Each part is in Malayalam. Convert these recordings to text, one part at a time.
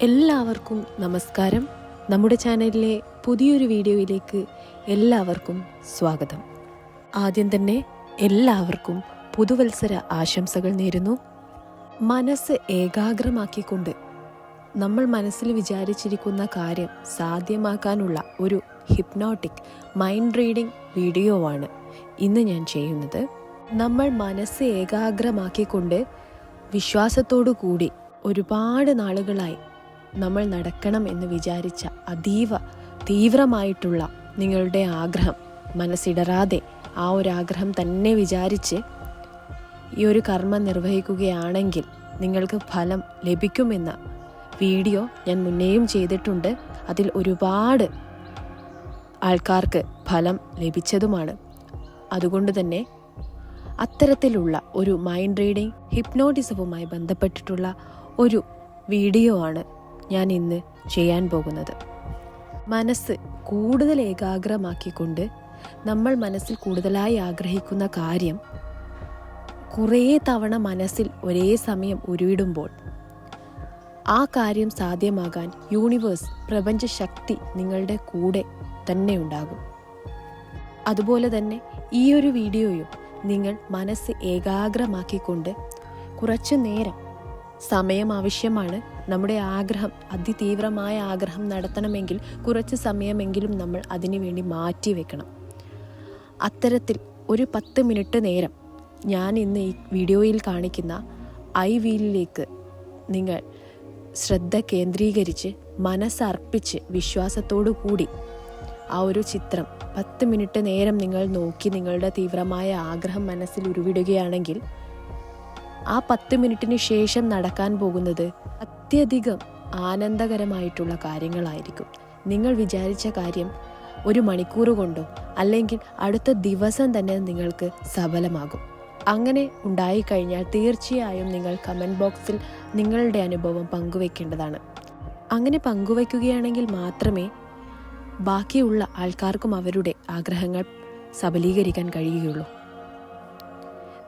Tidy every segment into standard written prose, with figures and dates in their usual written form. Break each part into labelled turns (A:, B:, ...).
A: എല്ലാവർക്കും നമസ്കാരം. നമ്മുടെ ചാനലിലെ പുതിയൊരു വീഡിയോയിലേക്ക് എല്ലാവർക്കും സ്വാഗതം. ആദ്യം തന്നെ എല്ലാവർക്കും പുതുവത്സര ആശംസകൾ നേരുന്നു. മനസ്സ് ഏകാഗ്രമാക്കിക്കൊണ്ട് നമ്മൾ മനസ്സിൽ വിചാരിച്ചിരിക്കുന്ന കാര്യം സാധ്യമാക്കാനുള്ള ഒരു ഹിപ്നോട്ടിക് മൈൻഡ് റീഡിംഗ് വീഡിയോ ആണ് ഇന്ന് ഞാൻ ചെയ്യുന്നത്. നമ്മൾ മനസ്സ് ഏകാഗ്രമാക്കിക്കൊണ്ട് വിശ്വാസത്തോടു കൂടി ഒരുപാട് നാളുകളായി നമ്മൾ നടക്കണം എന്ന് വിചാരിച്ച അതീവ തീവ്രമായിട്ടുള്ള നിങ്ങളുടെ ആഗ്രഹം മനസ്സിടറാതെ ആ ഒരു ആഗ്രഹം തന്നെ വിചാരിച്ച് ഈ ഒരു കർമ്മം നിർവഹിക്കുകയാണെങ്കിൽ നിങ്ങൾക്ക് ഫലം ലഭിക്കുമെന്ന വീഡിയോ ഞാൻ മുന്നേയും ചെയ്തിട്ടുണ്ട്. അതിൽ ഒരുപാട് ആൾക്കാർക്ക് ഫലം ലഭിച്ചതുമാണ്. അതുകൊണ്ട് തന്നെ അത്തരത്തിലുള്ള ഒരു മൈൻഡ് റീഡിംഗ് ഹിപ്നോട്ടിസവുമായി ബന്ധപ്പെട്ടിട്ടുള്ള ഒരു വീഡിയോ ആണ് ഞാൻ ഇന്ന് ചെയ്യാൻ പോകുന്നത്. മനസ്സ് കൂടുതൽ ഏകാഗ്രമാക്കിക്കൊണ്ട് നമ്മൾ മനസ്സിൽ കൂടുതലായി ആഗ്രഹിക്കുന്ന കാര്യം കുറേ തവണ മനസ്സിൽ ഒരേ സമയം ഉരുവിടുമ്പോൾ ആ കാര്യം സാധ്യമാകാൻ യൂണിവേഴ്സ്, പ്രപഞ്ചശക്തി നിങ്ങളുടെ കൂടെ തന്നെ ഉണ്ടാകും. അതുപോലെ തന്നെ ഈ ഒരു വീഡിയോയും നിങ്ങൾ മനസ്സ് ഏകാഗ്രമാക്കിക്കൊണ്ട് കുറച്ചു നേരം സമയം ആവശ്യമാണ്. നമ്മുടെ ആഗ്രഹം, അതിതീവ്രമായ ആഗ്രഹം നടത്തണമെങ്കിൽ കുറച്ച് സമയമെങ്കിലും നമ്മൾ അതിനു വേണ്ടി മാറ്റി വെക്കണം. അത്തരത്തിൽ ഒരു 10 മിനിറ്റ് നേരം ഞാൻ ഇന്ന് ഈ വീഡിയോയിൽ കാണിക്കുന്ന ഐ വീലിലേക്ക് നിങ്ങൾ ശ്രദ്ധ കേന്ദ്രീകരിച്ച് മനസ്സർപ്പിച്ച് വിശ്വാസത്തോടു കൂടി ആ ഒരു ചിത്രം 10 മിനിറ്റ് നേരം നിങ്ങൾ നോക്കി നിങ്ങളുടെ തീവ്രമായ ആഗ്രഹം മനസ്സിൽ ഉരുവിടുകയാണെങ്കിൽ ആ 10 മിനിറ്റിന് ശേഷം നടക്കാൻ പോകുന്നത് അത്യധികം ആനന്ദകരമായിട്ടുള്ള കാര്യങ്ങളായിരിക്കും. നിങ്ങൾ വിചാരിച്ച കാര്യം 1 മണിക്കൂർ കൊണ്ടോ അല്ലെങ്കിൽ അടുത്ത ദിവസം തന്നെ നിങ്ങൾക്ക് സഫലമാകും. അങ്ങനെ ഉണ്ടായിക്കഴിഞ്ഞാൽ തീർച്ചയായും നിങ്ങൾ കമൻറ്റ് ബോക്സിൽ നിങ്ങളുടെ അനുഭവം പങ്കുവെക്കേണ്ടതാണ്. അങ്ങനെ പങ്കുവയ്ക്കുകയാണെങ്കിൽ മാത്രമേ ബാക്കിയുള്ള ആൾക്കാർക്കും അവരുടെ ആഗ്രഹങ്ങൾ സഫലീകരിക്കാൻ കഴിയുകയുള്ളൂ.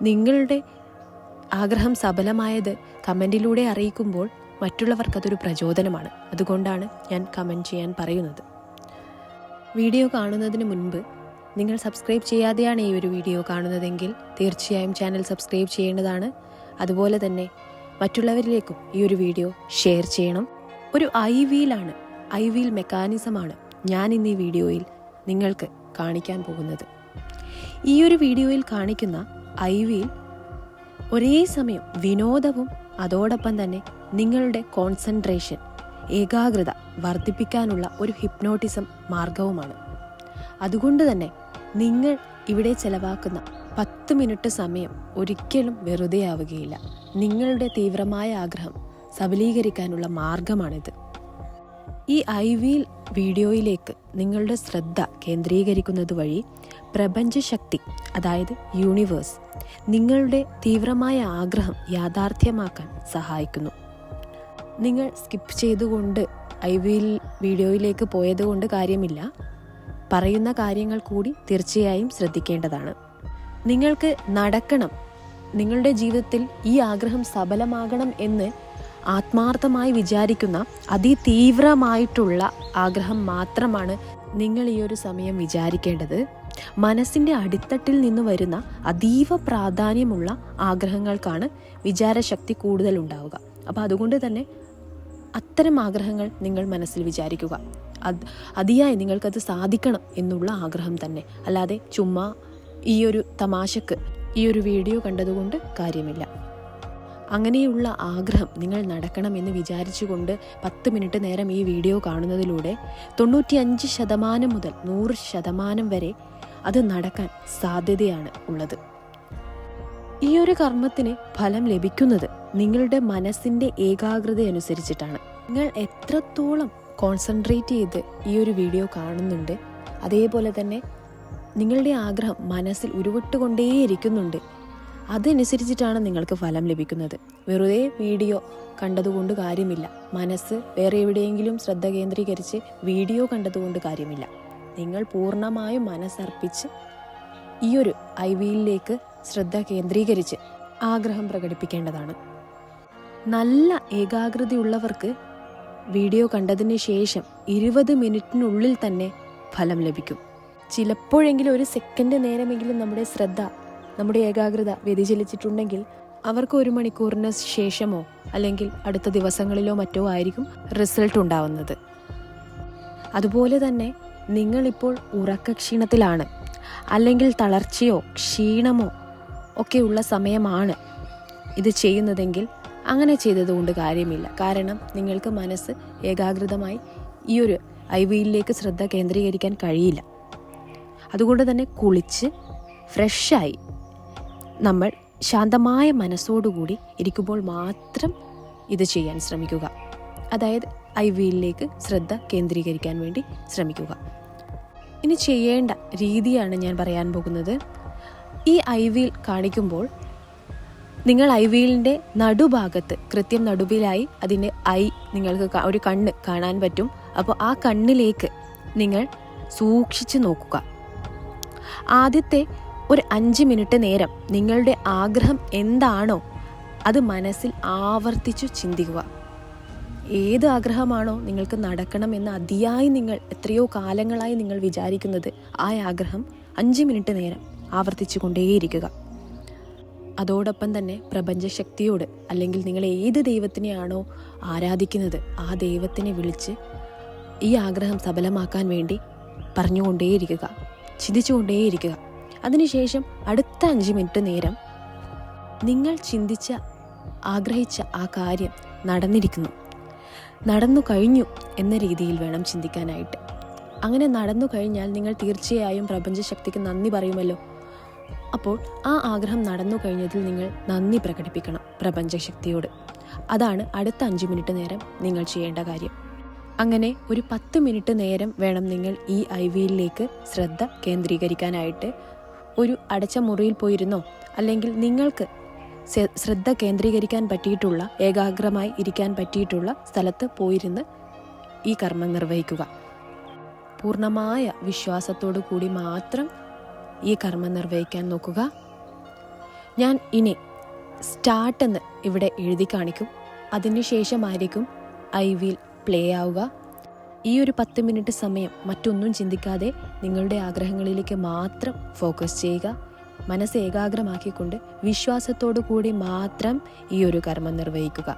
A: നിങ്ങളുടെ ആഗ്രഹം സഫലമായത് കമൻറ്റിലൂടെ അറിയിക്കുമ്പോൾ മറ്റുള്ളവർക്കതൊരു പ്രചോദനമാണ്. അതുകൊണ്ടാണ് ഞാൻ കമൻറ്റ് ചെയ്യാൻ പറയുന്നത്. വീഡിയോ കാണുന്നതിന് മുൻപ് നിങ്ങൾ സബ്സ്ക്രൈബ് ചെയ്യാതെയാണ് ഈ ഒരു വീഡിയോ കാണുന്നതെങ്കിൽ തീർച്ചയായും ചാനൽ സബ്സ്ക്രൈബ് ചെയ്യേണ്ടതാണ്. അതുപോലെ തന്നെ മറ്റുള്ളവരിലേക്കും ഈ ഒരു വീഡിയോ ഷെയർ ചെയ്യണം. ഒരു ഐ വീൽ മെക്കാനിസമാണ് ഞാൻ ഇന്ന് ഈ വീഡിയോയിൽ നിങ്ങൾക്ക് കാണിക്കാൻ പോകുന്നത്. ഈ ഒരു വീഡിയോയിൽ കാണിക്കുന്ന ഐ വീൽ ഒരേ സമയം വിനോദവും അതോടൊപ്പം തന്നെ നിങ്ങളുടെ കോൺസെൻട്രേഷൻ, ഏകാഗ്രത വർദ്ധിപ്പിക്കാനുള്ള ഒരു ഹിപ്നോട്ടിസം മാർഗവുമാണ്. അതുകൊണ്ട് തന്നെ നിങ്ങൾ ഇവിടെ ചെലവാക്കുന്ന 10 മിനിറ്റ് സമയം ഒരിക്കലും വെറുതെ ആവുകയില്ല. നിങ്ങളുടെ തീവ്രമായ ആഗ്രഹം സഫലീകരിക്കാനുള്ള മാർഗമാണിത്. ഈ ഐ വീൽ വീഡിയോയിലേക്ക് നിങ്ങളുടെ ശ്രദ്ധ കേന്ദ്രീകരിക്കുന്നത് വഴി പ്രപഞ്ചശക്തി, അതായത് യൂണിവേഴ്സ്, നിങ്ങളുടെ തീവ്രമായ ആഗ്രഹം യാഥാർത്ഥ്യമാക്കാൻ സഹായിക്കുന്നു. നിങ്ങൾ സ്കിപ്പ് ചെയ്തുകൊണ്ട് ഐ വീൽ വീഡിയോയിലേക്ക് പോയതുകൊണ്ട് കാര്യമില്ല. പറയുന്ന കാര്യങ്ങൾ കൂടി തീർച്ചയായും ശ്രദ്ധിക്കേണ്ടതാണ്. നിങ്ങൾക്ക് നടക്കണം, നിങ്ങളുടെ ജീവിതത്തിൽ ഈ ആഗ്രഹം സഫലമാകണം എന്ന് ആത്മാർത്ഥമായി വിചാരിക്കുന്ന അതിതീവ്രമായിട്ടുള്ള ആഗ്രഹം മാത്രമാണ് നിങ്ങൾ ഈ ഒരു സമയം വിചാരിക്കേണ്ടത്. മനസ്സിൻ്റെ അടിത്തട്ടിൽ നിന്ന് വരുന്ന അതീവ പ്രാധാന്യമുള്ള ആഗ്രഹങ്ങൾക്കാണ് വിചാരശക്തി കൂടുതൽ ഉണ്ടാവുക. അപ്പോൾ അതുകൊണ്ട് തന്നെ അത്തരം ആഗ്രഹങ്ങൾ നിങ്ങൾ മനസ്സിൽ വിചാരിക്കുക. അതിയായി നിങ്ങൾക്കത് സാധിക്കണം എന്നുള്ള ആഗ്രഹം തന്നെ, അല്ലാതെ ചുമ്മാ ഈ ഒരു തമാശക്ക് ഈ ഒരു വീഡിയോ കണ്ടതുകൊണ്ട് കാര്യമില്ല. അങ്ങനെയുള്ള ആഗ്രഹം നിങ്ങൾ നടക്കണമെന്ന് വിചാരിച്ചുകൊണ്ട് 10 മിനിറ്റ് നേരം ഈ വീഡിയോ കാണുന്നതിലൂടെ 95% മുതൽ 100% വരെ അത് നടക്കാൻ സാധ്യതയാണ് ഉള്ളത്. ഈ ഒരു കർമ്മത്തിന് ഫലം ലഭിക്കുന്നത് നിങ്ങളുടെ മനസ്സിൻ്റെ ഏകാഗ്രത അനുസരിച്ചിട്ടാണ്. നിങ്ങൾ എത്രത്തോളം കോൺസെൻട്രേറ്റ് ചെയ്ത് ഈ ഒരു വീഡിയോ കാണുന്നുണ്ട്, അതേപോലെ തന്നെ നിങ്ങളുടെ ആഗ്രഹം മനസ്സിൽ ഉരുവിട്ടുകൊണ്ടേയിരിക്കുന്നുണ്ട്, അതനുസരിച്ചിട്ടാണ് നിങ്ങൾക്ക് ഫലം ലഭിക്കുന്നത്. വെറുതെ വീഡിയോ കണ്ടതുകൊണ്ട് കാര്യമില്ല. മനസ്സ് വേറെ എവിടെയെങ്കിലും ശ്രദ്ധ കേന്ദ്രീകരിച്ച് വീഡിയോ കണ്ടതുകൊണ്ട് കാര്യമില്ല. നിങ്ങൾ പൂർണ്ണമായും മനസ്സർപ്പിച്ച് ഈ ഒരു ഐ വീലിലേക്ക് ശ്രദ്ധ കേന്ദ്രീകരിച്ച് ആഗ്രഹം പ്രകടിപ്പിക്കേണ്ടതാണ്. നല്ല ഏകാഗ്രതയുള്ളവർക്ക് വീഡിയോ കണ്ടതിന് ശേഷം 20 മിനിറ്റിനുള്ളിൽ തന്നെ ഫലം ലഭിക്കും. ചിലപ്പോഴെങ്കിലും ഒരു സെക്കൻഡ് നേരമെങ്കിലും നമ്മുടെ ശ്രദ്ധ, നമ്മുടെ ഏകാഗ്രത വ്യതിചലിച്ചിട്ടുണ്ടെങ്കിൽ അവർക്ക് 1 മണിക്കൂറിന് ശേഷമോ അല്ലെങ്കിൽ അടുത്ത ദിവസങ്ങളിലോ മറ്റോ ആയിരിക്കും റിസൾട്ട് ഉണ്ടാവുന്നത്. അതുപോലെ തന്നെ നിങ്ങളിപ്പോൾ ഉറക്കക്ഷീണത്തിലാണ്, അല്ലെങ്കിൽ തളർച്ചയോ ക്ഷീണമോ ഒക്കെയുള്ള സമയമാണ് ഇത് ചെയ്യുന്നതെങ്കിൽ അങ്ങനെ ചെയ്തതുകൊണ്ട് കാര്യമില്ല. കാരണം നിങ്ങൾക്ക് മനസ്സ് ഏകാഗ്രതമായി ഈ ഒരു IVയിലേക്ക് ശ്രദ്ധ കേന്ദ്രീകരിക്കാൻ കഴിയില്ല. അതുകൊണ്ട് തന്നെ കുളിച്ച് ഫ്രഷായി നമ്മൾ ശാന്തമായ മനസ്സോടുകൂടി ഇരിക്കുമ്പോൾ മാത്രം ഇത് ചെയ്യാൻ ശ്രമിക്കുക. അതായത് IVയിലേക്ക് ശ്രദ്ധ കേന്ദ്രീകരിക്കാൻ വേണ്ടി ശ്രമിക്കുക. ഇനി ചെയ്യേണ്ട രീതിയാണ് ഞാൻ പറയാൻ പോകുന്നത്. ഈ IVയിൽ കാണിക്കുമ്പോൾ നിങ്ങൾ IVയിലിൻ്റെ നടുഭാഗത്ത്, കൃത്യം നടുവിലായി അതിൻ്റെ നിങ്ങൾക്ക് ഒരു കണ്ണ് കാണാൻ പറ്റും. അപ്പോൾ ആ കണ്ണിലേക്ക് നിങ്ങൾ സൂക്ഷിച്ച് നോക്കുക. ആദ്യത്തെ ഒരു 5 മിനിറ്റ് നേരം നിങ്ങളുടെ ആഗ്രഹം എന്താണോ അത് മനസ്സിൽ ആവർത്തിച്ചു ചിന്തിക്കുക. ഏത് ആഗ്രഹമാണോ നിങ്ങൾക്ക് നടക്കണമെന്ന് അതിയായി നിങ്ങൾ എത്രയോ കാലങ്ങളായി നിങ്ങൾ വിചാരിക്കുന്നത്, ആ ആഗ്രഹം 5 മിനിറ്റ് നേരം ആവർത്തിച്ചു കൊണ്ടേയിരിക്കുക. അതോടൊപ്പം തന്നെ പ്രപഞ്ചശക്തിയോട്, അല്ലെങ്കിൽ നിങ്ങൾ ഏത് ദൈവത്തിനെയാണോ ആരാധിക്കുന്നത് ആ ദൈവത്തിനെ വിളിച്ച് ഈ ആഗ്രഹം സഫലമാക്കാൻ വേണ്ടി പറഞ്ഞുകൊണ്ടേയിരിക്കുക, ചിന്തിച്ചുകൊണ്ടേയിരിക്കുക. അതിനുശേഷം അടുത്ത 5 മിനിറ്റ് നേരം നിങ്ങൾ ആഗ്രഹിച്ച ആ കാര്യം നടന്നിരിക്കുന്നു, നടന്നു കഴിഞ്ഞു എന്ന രീതിയിൽ വേണം ചിന്തിക്കാനായിട്ട്. അങ്ങനെ നടന്നു കഴിഞ്ഞാൽ നിങ്ങൾ തീർച്ചയായും പ്രപഞ്ചശക്തിക്ക് നന്ദി പറയുമല്ലോ. അപ്പോൾ ആ ആഗ്രഹം നടന്നു കഴിഞ്ഞതിൽ നിങ്ങൾ നന്ദി പ്രകടിപ്പിക്കണം പ്രപഞ്ചശക്തിയോട്. അതാണ് അടുത്ത 5 മിനിറ്റ് നേരം നിങ്ങൾ ചെയ്യേണ്ട കാര്യം. അങ്ങനെ ഒരു 10 മിനിറ്റ് നേരം വേണം നിങ്ങൾ ഈ IVയിലേക്ക് ശ്രദ്ധ കേന്ദ്രീകരിക്കാനായിട്ട്. ഒരു അടച്ച മുറിയിൽ പോയിരുന്നോ, അല്ലെങ്കിൽ നിങ്ങൾക്ക് ശ്രദ്ധ കേന്ദ്രീകരിക്കാൻ പറ്റിയിട്ടുള്ള, ഏകാഗ്രമായി ഇരിക്കാൻ പറ്റിയിട്ടുള്ള സ്ഥലത്ത് പോയിരുന്ന് ഈ കർമ്മം നിർവഹിക്കുക. പൂർണ്ണമായ വിശ്വാസത്തോടു കൂടി മാത്രം ഈ കർമ്മം നിർവഹിക്കാൻ നോക്കുക. ഞാൻ ഇനി സ്റ്റാർട്ട് എന്ന് ഇവിടെ എഴുതി കാണിക്കും. അതിനുശേഷമായിരിക്കും IVയിൽ പ്ലേ ആവുക. ഈ ഒരു 10 മിനിറ്റ് സമയം മറ്റൊന്നും ചിന്തിക്കാതെ നിങ്ങളുടെ ആഗ്രഹങ്ങളിലേക്ക് മാത്രം ഫോക്കസ് ചെയ്യുക. മനസ്സ് ഏകാഗ്രമാക്കിക്കൊണ്ട് വിശ്വാസത്തോടു കൂടി മാത്രം ഈ ഒരു കർമ്മം നിർവഹിക്കുക.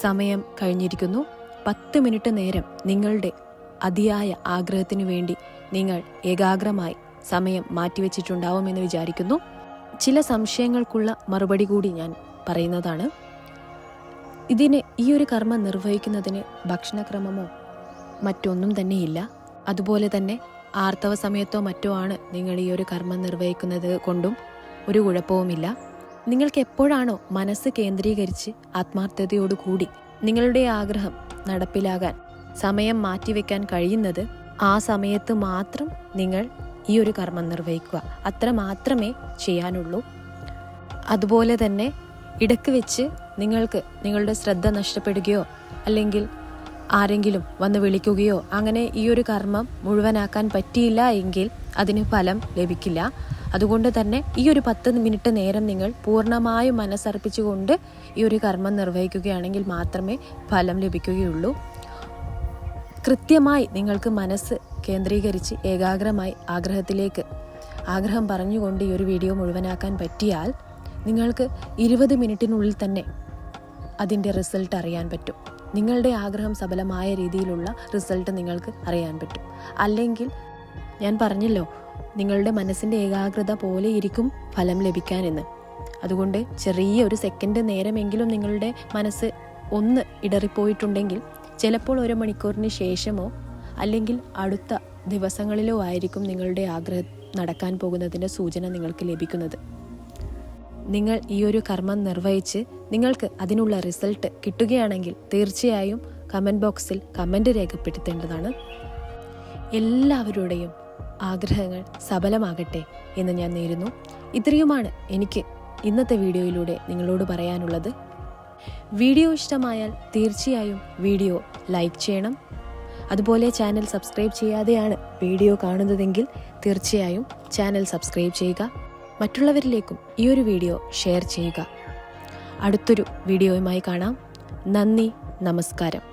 A: സമയം കഴിഞ്ഞിരിക്കുന്നു. 10 മിനിറ്റ് നേരം നിങ്ങളുടെ അതിയായ ആഗ്രഹത്തിനു വേണ്ടി നിങ്ങൾ ഏകാഗ്രമായി സമയം മാറ്റിവെച്ചിട്ടുണ്ടാവുമെന്ന് വിചാരിക്കുന്നു. ചില സംശയങ്ങൾക്കുള്ള മറുപടി കൂടി ഞാൻ പറയുന്നതാണ്. ഈ ഒരു കർമ്മം നിർവഹിക്കുന്നതിന് ഭക്ഷണക്രമമോ മറ്റൊന്നും തന്നെയില്ല. അതുപോലെ തന്നെ ആർത്തവ സമയത്തോ മറ്റോ ആണ് നിങ്ങൾ ഈ ഒരു കർമ്മം നിർവഹിക്കുന്നത് കൊണ്ടും ഒരു കുഴപ്പവുമില്ല. നിങ്ങൾക്ക് എപ്പോഴാണോ മനസ്സ് കേന്ദ്രീകരിച്ച് ആത്മാർത്ഥതയോടുകൂടി നിങ്ങളുടെ ആഗ്രഹം നടപ്പിലാകാൻ സമയം മാറ്റിവെക്കാൻ കഴിയുന്നത്, ആ സമയത്ത് മാത്രം നിങ്ങൾ ഈ ഒരു കർമ്മം നിർവഹിക്കുക. അത്ര മാത്രമേ ചെയ്യാനുള്ളൂ. അതുപോലെ തന്നെ ഇടയ്ക്ക് വെച്ച് നിങ്ങൾക്ക് നിങ്ങളുടെ ശ്രദ്ധ നഷ്ടപ്പെടുകയോ അല്ലെങ്കിൽ ആരെങ്കിലും വന്ന് വിളിക്കുകയോ അങ്ങനെ ഈ ഒരു കർമ്മം മുഴുവനാക്കാൻ പറ്റിയില്ല എങ്കിൽ അതിന് ഫലം ലഭിക്കില്ല. അതുകൊണ്ട് തന്നെ ഈ ഒരു 10 മിനിറ്റ് നേരം നിങ്ങൾ പൂർണ്ണമായും മനസ്സർപ്പിച്ചുകൊണ്ട് ഈ ഒരു കർമ്മം നിർവഹിക്കുകയാണെങ്കിൽ മാത്രമേ ഫലം ലഭിക്കുകയുള്ളൂ. കൃത്യമായി നിങ്ങൾക്ക് മനസ്സ് കേന്ദ്രീകരിച്ച് ഏകാഗ്രമായി ആഗ്രഹം പറഞ്ഞുകൊണ്ട് ഈ ഒരു വീഡിയോ മുഴുവനാക്കാൻ പറ്റിയാൽ നിങ്ങൾക്ക് 20 മിനിറ്റിനുള്ളിൽ തന്നെ അതിൻ്റെ റിസൾട്ട് അറിയാൻ പറ്റും. നിങ്ങളുടെ ആഗ്രഹം സഫലമായ രീതിയിലുള്ള റിസൾട്ട് നിങ്ങൾക്ക് അറിയാൻ പറ്റും. അല്ലെങ്കിൽ ഞാൻ പറഞ്ഞല്ലോ, നിങ്ങളുടെ മനസ്സിൻ്റെ ഏകാഗ്രത പോലെ ഇരിക്കും ഫലം ലഭിക്കാനെന്ന്. അതുകൊണ്ട് ചെറിയ ഒരു സെക്കൻഡ് നേരമെങ്കിലും നിങ്ങളുടെ മനസ്സ് ഒന്ന് ഇടറിപ്പോയിട്ടുണ്ടെങ്കിൽ ചിലപ്പോൾ 1 മണിക്കൂറിന് ശേഷമോ അല്ലെങ്കിൽ അടുത്ത ദിവസങ്ങളിലോ ആയിരിക്കും നിങ്ങളുടെ ആഗ്രഹം നടക്കാൻ പോകുന്നതിൻ്റെ സൂചന നിങ്ങൾക്ക് ലഭിക്കുന്നത്. നിങ്ങൾ ഈ ഒരു കർമ്മം നിർവഹിച്ച് നിങ്ങൾക്ക് അതിനുള്ള റിസൾട്ട് കിട്ടുകയാണെങ്കിൽ തീർച്ചയായും കമൻറ്റ് ബോക്സിൽ കമൻറ്റ് രേഖപ്പെടുത്തേണ്ടതാണ്. എല്ലാവരുടെയും ആഗ്രഹങ്ങൾ സഫലമാകട്ടെ എന്ന് ഞാൻ നേരുന്നു. ഇത്രയുമാണ് എനിക്ക് ഇന്നത്തെ വീഡിയോയിലൂടെ നിങ്ങളോട് പറയാനുള്ളത്. വീഡിയോ ഇഷ്ടമായാൽ തീർച്ചയായും വീഡിയോ ലൈക്ക് ചെയ്യണം. അതുപോലെ ചാനൽ സബ്സ്ക്രൈബ് ചെയ്യാതെയാണ് വീഡിയോ കാണുന്നതെങ്കിൽ തീർച്ചയായും ചാനൽ സബ്സ്ക്രൈബ് ചെയ്യുക. മറ്റുള്ളവരിലേക്കും ഈ ഒരു വീഡിയോ ഷെയർ ചെയ്യുക. അടുത്തൊരു വീഡിയോയുമായി കാണാം. നന്ദി, നമസ്കാരം.